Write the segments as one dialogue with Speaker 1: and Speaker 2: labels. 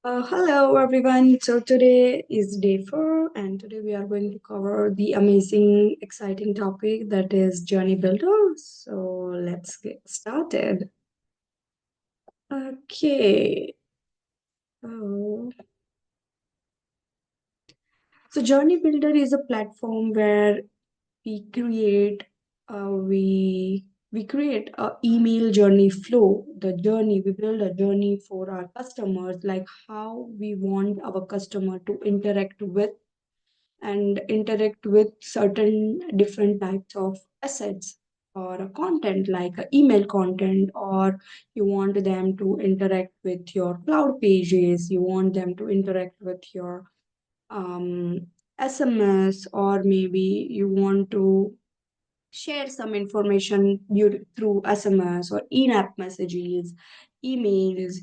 Speaker 1: Hello everyone. So today is day 4, and today we are going to cover the amazing, exciting topic that is Journey Builder. So let's get started. Okay. Oh. So Journey Builder is a platform where we create uh, we we create a email journey flow. The journey we build a journey for our customers, like how we want our customer to interact with certain different types of assets or a content like a email content, or you want them to interact with your cloud pages, you want them to interact with your um, SMS, or maybe you want to share some information through SMS or in-app messages, emails,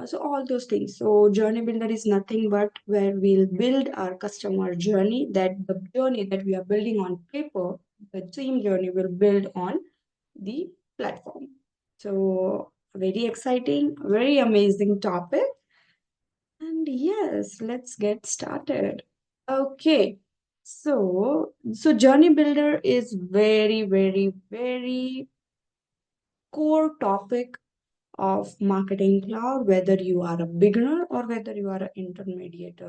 Speaker 1: so all those things. So Journey Builder is nothing but where we'll build our customer journey, that the journey that we are building on paper, the same journey will build on the platform. So very exciting, very amazing topic. And yes, let's get started. Okay. So Journey Builder is very, very, very core topic of Marketing Cloud, whether you are a beginner or whether you are an intermediate.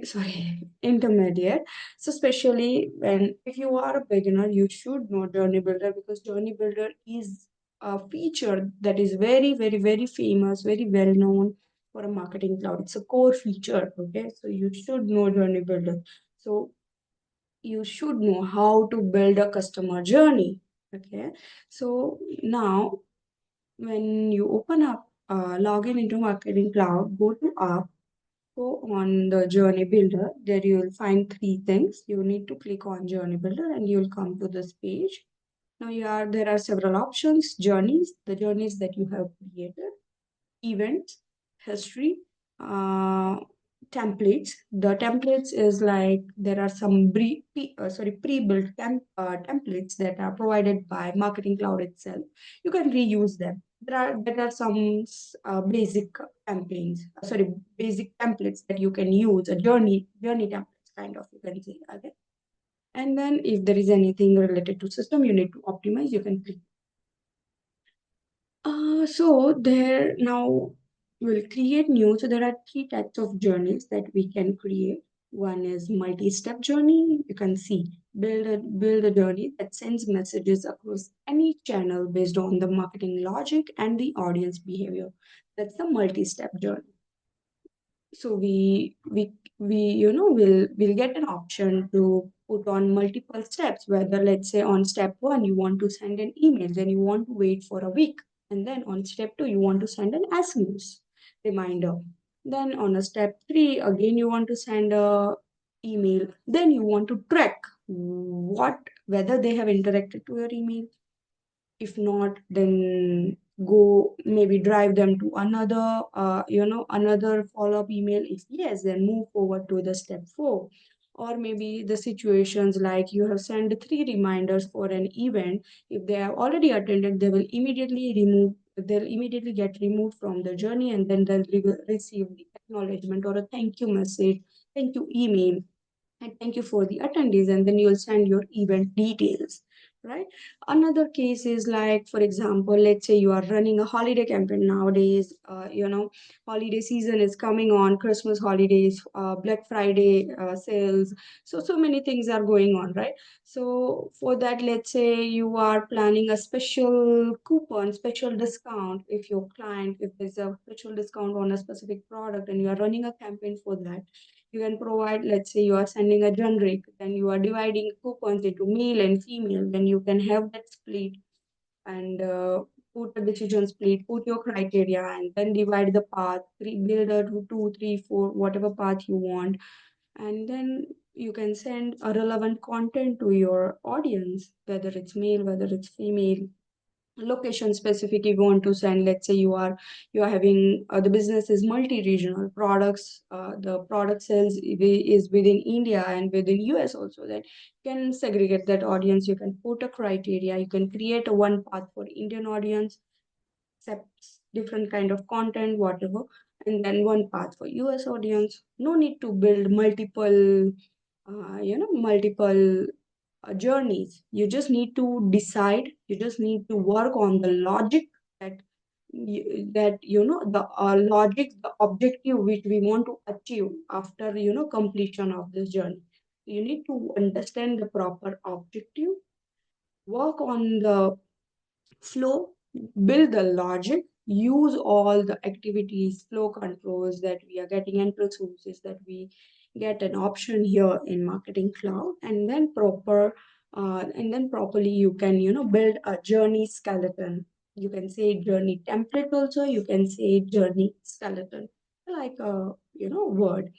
Speaker 1: Sorry, intermediate. So especially when if you are a beginner, you should know Journey Builder, because Journey Builder is a feature that is very, very, very famous, very well known for a Marketing Cloud. It's a core feature. Okay, so you should know Journey Builder. So you should know how to build a customer journey. Okay, so now when you open up, log in into Marketing Cloud, go to app, go on the Journey Builder. There you will find three things. You need to click on Journey Builder and you'll come to this page. Now there are several options: journeys, the journeys that you have created, events, history, uh, templates. The templates is like there are some pre-built templates that are provided by Marketing Cloud itself. You can reuse them. There are some basic campaigns, basic templates that you can use. A journey templates kind of, you can say. Okay. And then if there is anything related to system you need to optimize, you can click. So there now we'll create new. So there are three types of journeys that we can create. One is multi-step journey. You can see build a journey that sends messages across any channel based on the marketing logic and the audience behavior. That's the multi-step journey. So we'll get an option to put on multiple steps, whether let's say on step 1 you want to send an email, then you want to wait for a week, and then on step 2 you want to send an SMS reminder, then on a step 3 again you want to send a email, then you want to track what whether they have interacted to your email. If not, then go maybe drive them to another follow-up email. If yes, then move forward to the step 4. Or maybe the situations like you have sent 3 reminders for an event. If they have already attended, they'll immediately get removed from the journey, and then they'll receive the acknowledgement or a thank you message, thank you email, and thank you for the attendees, and then you'll send your event details, right? Another case is like, for example, let's say you are running a holiday campaign nowadays. Holiday season is coming on, Christmas holidays, Black Friday sales. So many things are going on, right? So for that, let's say you are planning a special coupon, special discount. If there's a special discount on a specific product and you are running a campaign for that, you can provide, let's say you are sending a generic, then you are dividing coupons into male and female, then you can have that split and put a decision split, put your criteria, and then divide the path, build a 2, 3, 4, whatever path you want, and then you can send a relevant content to your audience, whether it's male, whether it's female. Location specific, if you want to send, let's say you are having the business is multi-regional products, the product sales is within India and within US also, then you can segregate that audience, you can put a criteria, you can create a one path for Indian audience, different kind of content, whatever, and then one path for US audience. No need to build multiple, multiple journeys. You just need to decide. You just need to work on the logic that the logic, the objective which we want to achieve after completion of this journey. You need to understand the proper objective, work on the flow, build the logic, use all the activities, flow controls that we are getting and resources that we get an option here in Marketing Cloud, and then properly you can build a journey skeleton. You can say journey template also. You can say journey skeleton, like a word.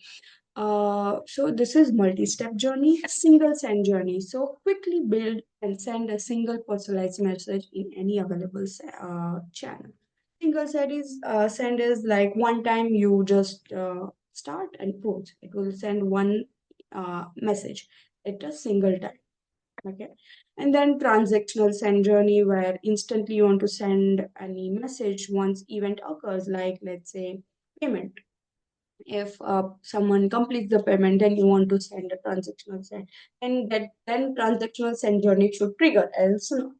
Speaker 1: So this is multi-step journey, a single send journey. So quickly build and send a single personalized message in any available channel. Single send is like one time you just start and post. It will send one message at a single time. Okay, and then transactional send journey where instantly you want to send any message once event occurs, like let's say payment. If someone completes the payment, then you want to send a transactional send, and that then transactional send journey should trigger, else no,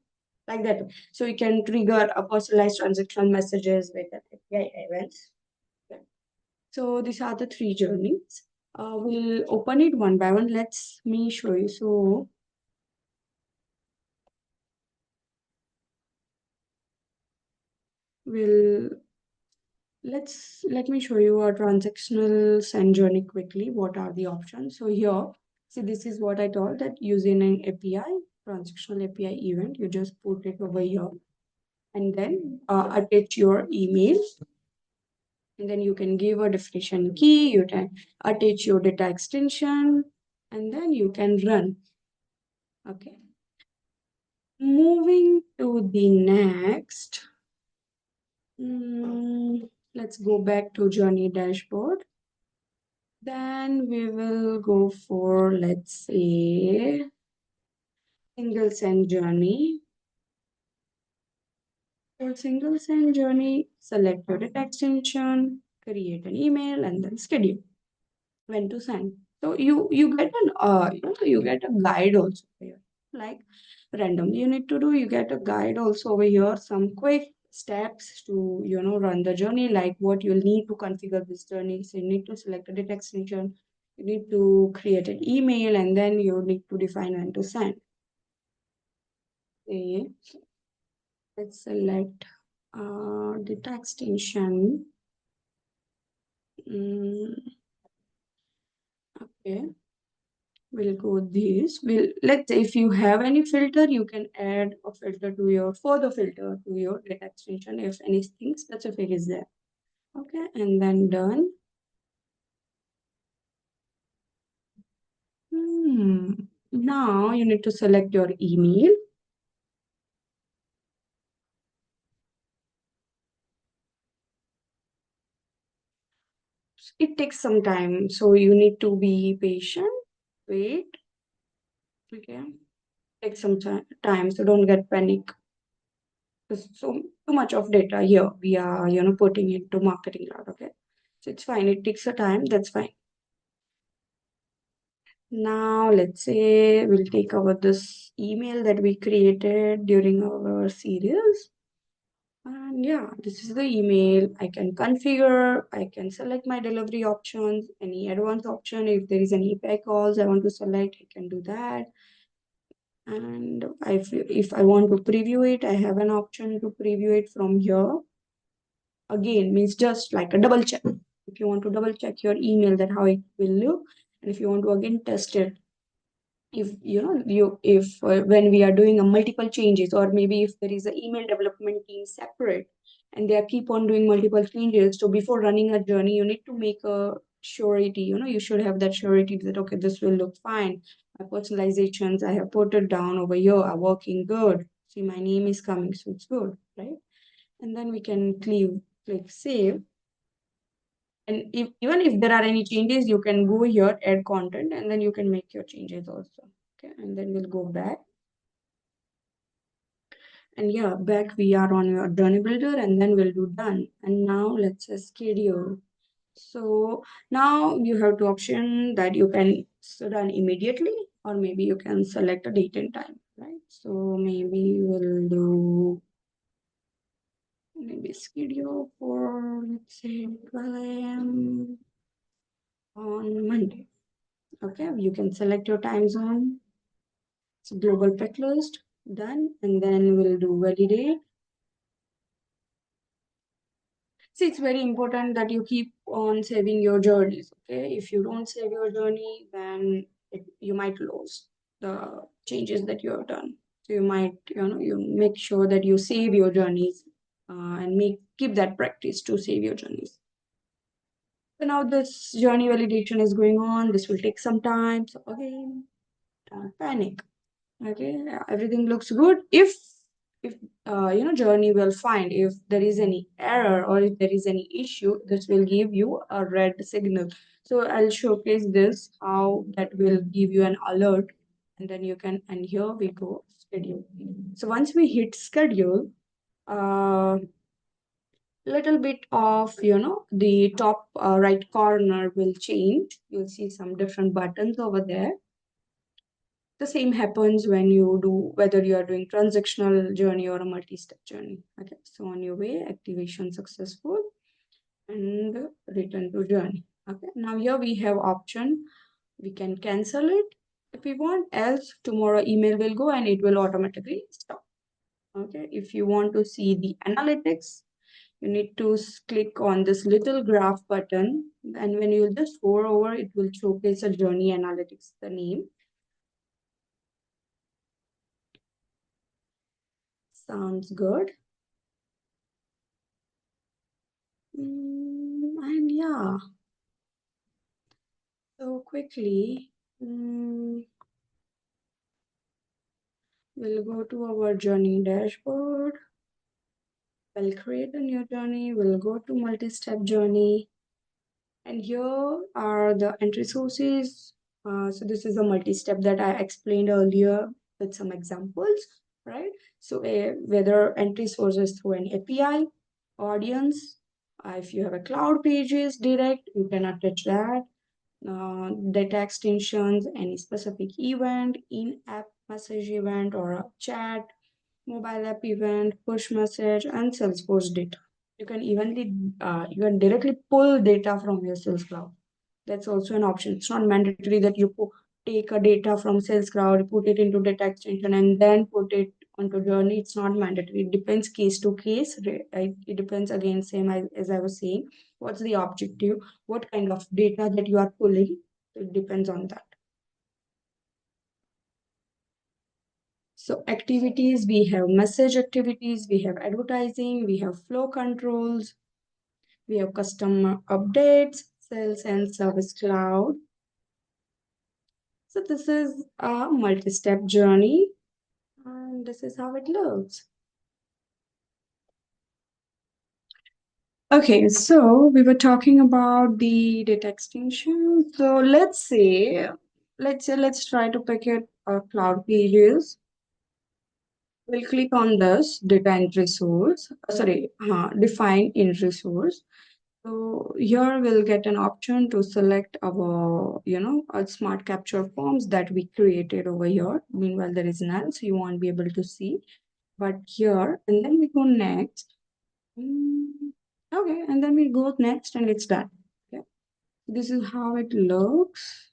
Speaker 1: like that. So you can trigger a personalized transactional messages with the API events. Okay. So these are the three journeys. We'll open it one by one. Let's me show you. So we'll let me show you a transactional send journey quickly. What are the options? So here, see, this is what I told, that using an API, transactional API event, you just put it over here and then attach your email, and then you can give a definition key, you can attach your data extension, and then you can run. Okay. Moving to the next, let's go back to journey dashboard. Then we will go for, let's say, single send journey. For single send journey, select your data extension, create an email, and then schedule when to send. So you get an you get a guide also here. Like randomly you need to do, you get a guide also over here, some quick steps to run the journey, like what you'll need to configure this journey. So you need to select a data extension, you need to create an email, and then you need to define when to send. Okay, let's select data extension. Okay, we'll go this. Let's say if you have any filter, you can add a filter to your further filter to your data extension if anything specific is there. Okay, and then done. Now you need to select your email. It takes some time, so you need to be patient. Wait. Okay, take some time, so don't get panic. There's so too much of data here we are putting into Marketing Cloud. Okay, so it's fine, it takes a time, that's fine. Now let's say we'll take over this email that we created during our series. And yeah, this is the email. I can configure, I can select my delivery options, any advanced option. If there is any API calls I want to select, I can do that. And if I want to preview it, I have an option to preview it from here. Again, means just like a double check. If you want to double check your email, that how it will look, and if you want to again test it, if if when we are doing a multiple changes, or maybe if there is an email development team separate and they are keep on doing multiple changes, so before running a journey you need to make a surety, you should have that surety that okay, this will look fine, my personalizations I have put it down over here are working good, see my name is coming, so it's good, right? And then we can click save. And even if there are any changes, you can go here, add content, and then you can make your changes also. Okay, and then we'll go back. And yeah, back we are on your journey builder, and then we'll do done. And now let's say schedule. So now you have two option that you can run immediately, or maybe you can select a date and time, right? So maybe we'll do maybe schedule for let's say 12 a.m. on Monday. Okay, you can select your time zone. It's global pick list, done, and then we'll do validate. See, it's very important that you keep on saving your journeys. Okay, if you don't save your journey, then you might lose the changes that you have done. So you might, you make sure that you save your journeys and make keep that practice to save your journeys. So now this journey validation is going on. This will take some time. So again, don't panic. Okay, yeah, everything looks good. If journey will find if there is any error or if there is any issue, this will give you a red signal. So I'll showcase this how that will give you an alert, and then you can, and here we go schedule. So once we hit schedule, little bit of the top right corner will change. You'll see some different buttons over there. The same happens when you do, whether you are doing transactional journey or a multi-step journey. Okay, so on your way, activation successful and return to journey. Okay, now here we have option. We can cancel it if we want, else tomorrow email will go and it will automatically stop. Okay, if you want to see the analytics, you need to click on this little graph button, and when you just hover over, it will showcase a journey analytics, the name. Sounds good. And yeah, so quickly, we'll go to our journey dashboard. We'll create a new journey. We'll go to multi-step journey. And here are the entry sources. So this is a multi-step that I explained earlier with some examples, right? So whether entry sources through an API, audience, if you have a cloud pages direct, you can attach that. Data extensions, any specific event, in-app message event or a chat, mobile app event, push message, and Salesforce data. You can directly pull data from your Sales Cloud. That's also an option. It's not mandatory that you take a data from Sales Cloud, put it into data extension, and then put it onto Journey. It's not mandatory. It depends case to case. Right? It depends again, same as I was saying. What's the objective? What kind of data that you are pulling? It depends on that. So activities, we have message activities, we have advertising, we have flow controls, we have customer updates, sales and service cloud. So this is a multi-step journey and this is how it looks. Okay, so we were talking about the data extension. So let's try to pick it cloud pages. We'll click on this data entry source, define entry source. So here we'll get an option to select our, a smart capture forms that we created over here. Meanwhile, there is none, so you won't be able to see. But here, and then we go next. Okay, and then we go next and it's done. Okay, this is how it looks.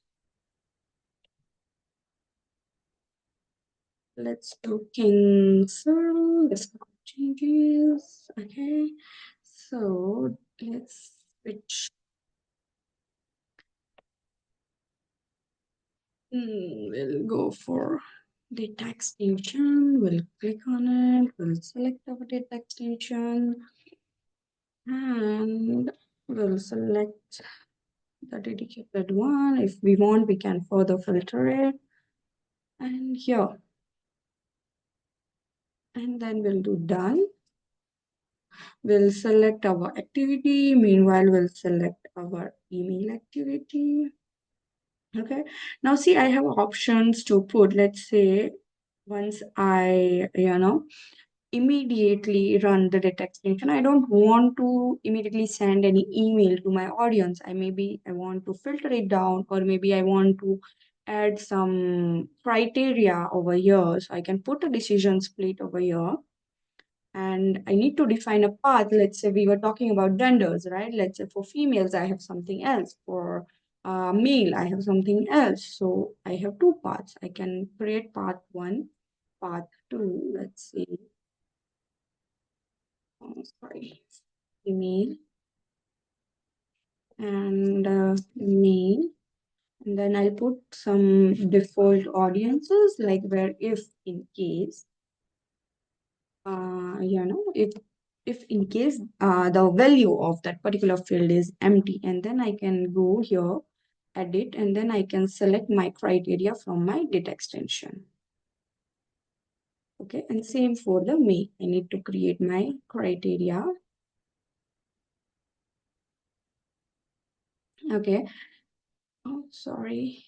Speaker 1: Let's do cancel. Let's go changes. Okay, so let's switch. We'll go for data extension. We'll click on it. We'll select our data extension and we'll select the dedicated one. If we want, we can further filter it. And here, and then we'll do done. We'll select our activity. Meanwhile, we'll select our email activity. Okay. Now see, I have options to put, let's say, once I, immediately run the data extension. I don't want to immediately send any email to my audience. I want to filter it down, or maybe I want to add some criteria over here. So I can put a decision split over here, and I need to define a path. Let's say we were talking about genders, right? Let's say for females, I have something else. For male, I have something else. So I have two paths. I can create path one, path two. Let's see. Oh, sorry, email and mail. And then I'll put some default audiences, like where if in case, if in case the value of that particular field is empty, and then I can go here, edit, and then I can select my criteria from my data extension. Okay, and same for the mail. I need to create my criteria. Okay. Oh, sorry.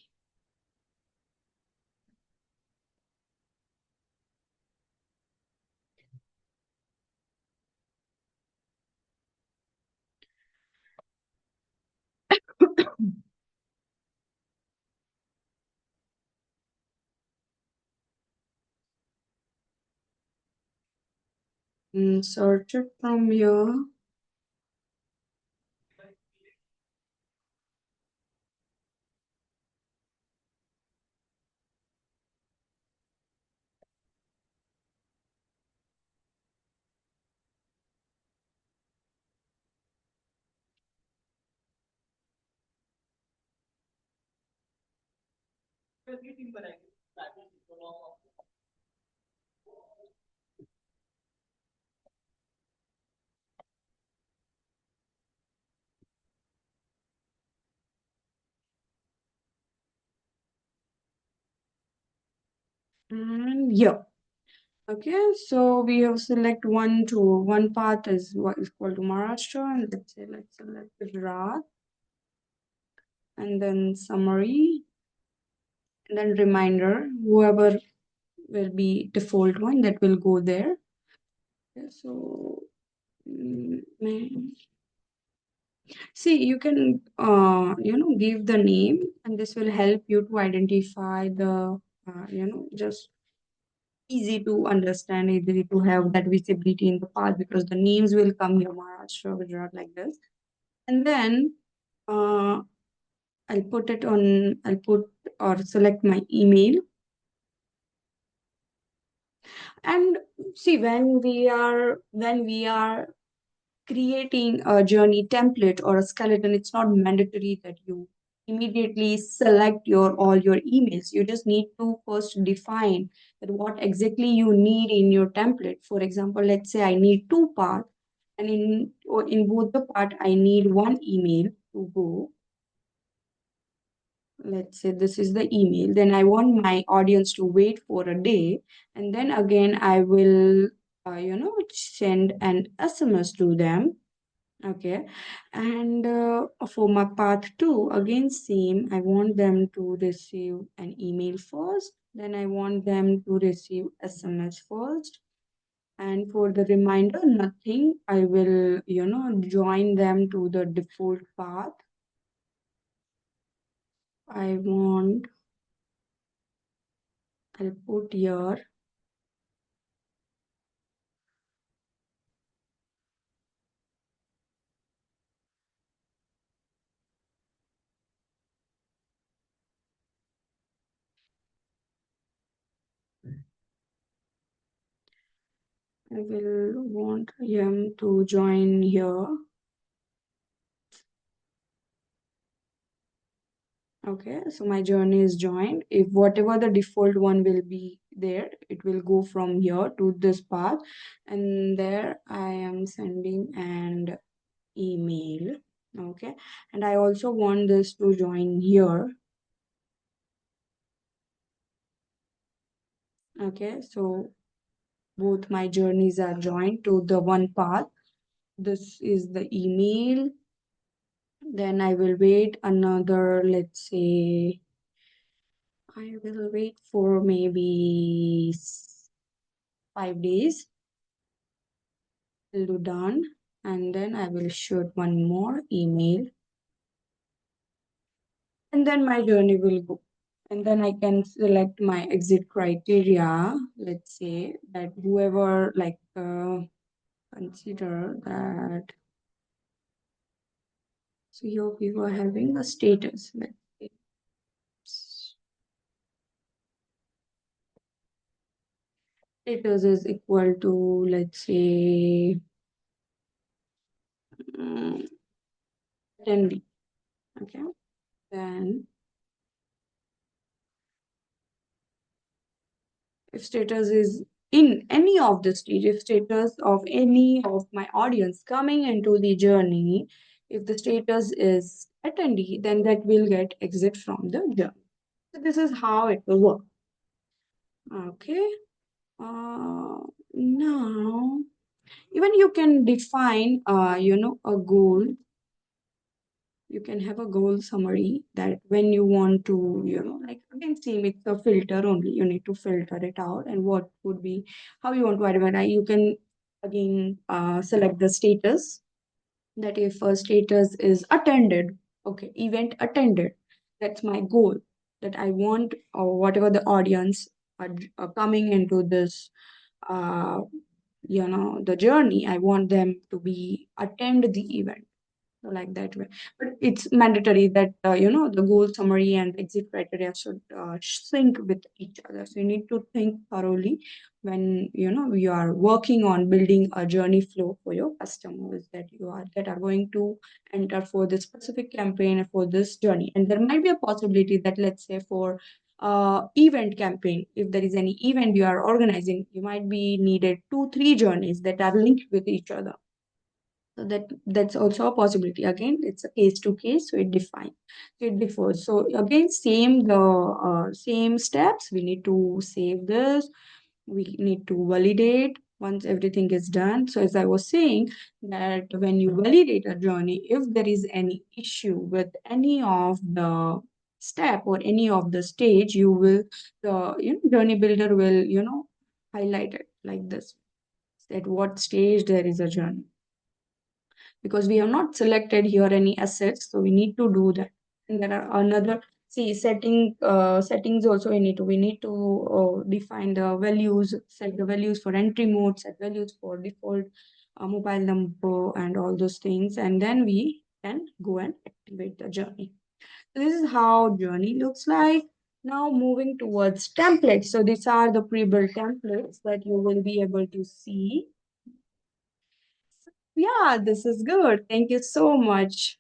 Speaker 1: Search it from here. And yeah. Okay, so we have select one path is what is called to Maharashtra, and let's select Gujarat, and then summary, and then reminder, whoever will be default one that will go there. Okay, so see, you can give the name, and this will help you to identify the just easy to understand, easy to have that visibility in the path, because the names will come here, Maharashtra, Gujarat, like this. And then uh, I'll put or select my email. And see, when we are creating a journey template or a skeleton, it's not mandatory that you immediately select all your emails. You just need to first define that what exactly you need in your template. For example, let's say I need two parts, and in both the part I need one email to go. Let's say this is the email, then I want my audience to wait for a day, and then again I will send an SMS to them. Okay, and for my part two, again same, I want them to receive an email first, then I want them to receive SMS first, and for the reminder, nothing, I will join them to the default path. I want, I'll put here, I will want him to join here. Okay, so my journey is joined. If whatever the default one will be there, it will go from here to this path, and there I am sending an email. Okay, and I also want this to join here. Okay, so both my journeys are joined to the one path. This is the email. Then I will wait another, let's say, I will wait for maybe 5 days. I'll do done, and then I will shoot one more email, and then my journey will go. And then I can select my exit criteria. Let's say that whoever consider that. So here we were having a status. Let's say status is equal to, let's say, mm, attendee. Okay. Then if status is in any of the stage, if status of any of my audience coming into the journey, if the status is attendee, then that will get exit from the journey. So this is how it will work. Okay. Now even you can define a goal. You can have a goal summary that when you want to, like again, same, it's a filter only. You need to filter it out and what would be, how you want to identify. You can again select the status, that if a status is attended, okay, event attended, that's my goal, that I want, or whatever the audience are coming into this, uh, the journey, I want them to be attend the event, like that way. But it's mandatory that the goal summary and exit criteria should sync with each other. So you need to think thoroughly when you are working on building a journey flow for your customers that are going to enter for this specific campaign for this journey. And there might be a possibility that, let's say, for event campaign, if there is any event you are organizing, you might be needed 2 3 journeys that are linked with each other. So that's also a possibility. Again, it's a case to case, so it differs. So again, same steps. We need to save this. We need to validate once everything is done. So as I was saying, that when you validate a journey, if there is any issue with any of the step or any of the stage, the journey builder will highlight it like this, at what stage there is a journey, because we have not selected here any assets, so we need to do that. And there are another, see, settings also we need to define the values, set the values for entry mode, set values for default mobile number and all those things, and then we can go and activate the journey. So this is how journey looks like. Now moving towards templates. So these are the pre-built templates that you will be able to see. Yeah, this is good. Thank you so much.